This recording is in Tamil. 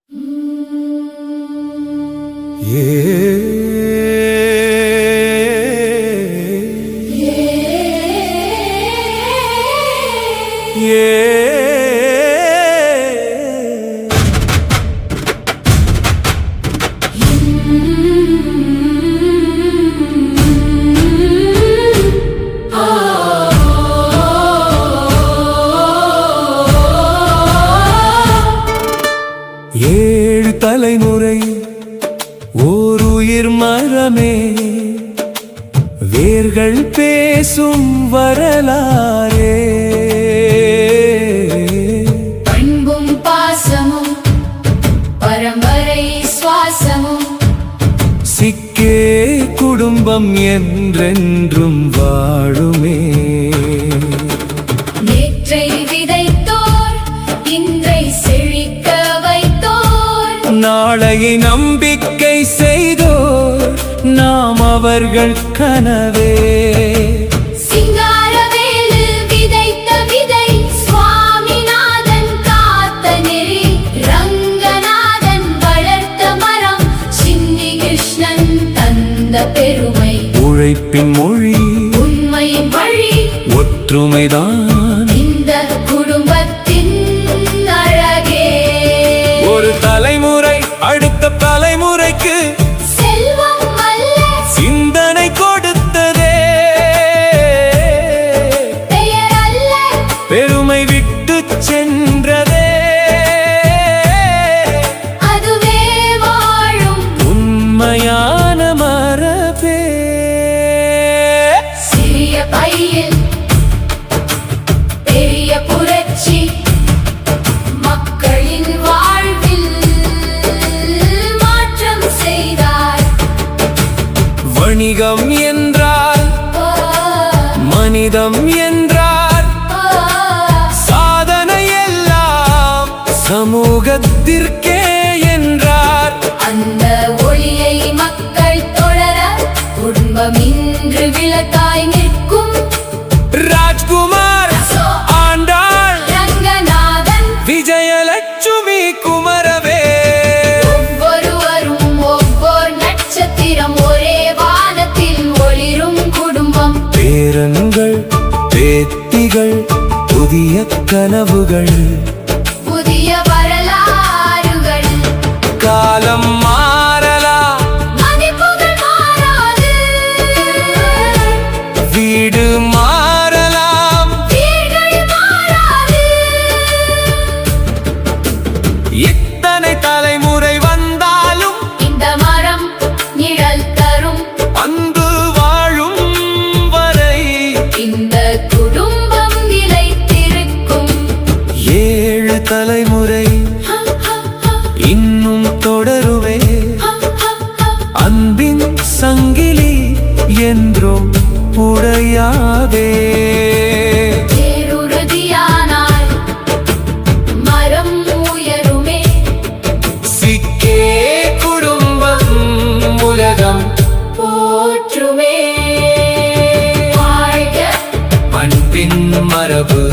ஏழு தலைமுறை ஓர் உயிர் மரமே, வேர்கள் பேசும் வரலாறே. பண்பும் பாசமும் பரம்பரை சுவாசமும், சிக்கே குடும்பம் என்றென்றும் வாழுமே. நேற்றை விதைத்தோர் இன்றை செழிக்க வைத்தோர், நாளையை நம்பிக்கை செய்தோர் நாம் அவர்கள் கனவே. சிங்காரவேலு விதைத்த விதை, சுவாமிநாதன் காத்த நெறி, ரங்கநாதன் வளர்த்த மரம், சின்னி கிருஷ்ணன் தந்த பெருமை. உழைப்பின் மொழி, உண்மையின் வழி, ஒற்றுமைதான் இந்த குடும்பத்தின் அழகே. ஒரு தலைமுறை அடுத்த தலைமுறைக்கு செல்வம் அல்ல சிந்தனை கொடுத்ததே, பெயர் அல்ல பெருமை விட்டு சென்றதே. அதுவே வாழும் உண்மையான மரபே. சிறிய பையில் பெரிய புரட்சி, மக்களின் வாழ்வில் மாற்றம் செய்தார். வணிகம் என்றால் மனிதம் என்றார், சாதனை எல்லாம் சமூகத்திற்கே என்றார். அந்த ஒளியை மக்கள் தொடர, குடும்பம் இன்று விளக்காய் நிற்கும். ராஜ்குமார், ஆண்டாள், ரங்கநாதன், விஜயலட்சுமி, குமரவே. ஒவ்வொருவரும் ஒவ்வொரு நட்சத்திரம், ஒரே வானத்தில் ஒளிரும் குடும்பம். பேரன்கள், பேத்திகள், புதிய கனவுகள், புதிய வரலாறுகள். காலம் மாறலாம், மதிப்புகள் மாறாது, வீடு மாறலாம், வீடுகள் மாறாது. இத்தனை தலைமுறை வந்தாலும் இந்த மரம் நிழல் தரும், அன்பு வாழும் வரை இந்த குடும்பம் நிலைத்திருக்கும். ஏழு தலைமுறை இன்னும் தொடருவே. அன்பின் சங்கிலி என்றும் உடையாதே. தேருறுதியானால் மரம் உயருமே. சிக்கே குடும்பம் உலகம் போற்றுமே. வாழ்க பண்பின் மரபு.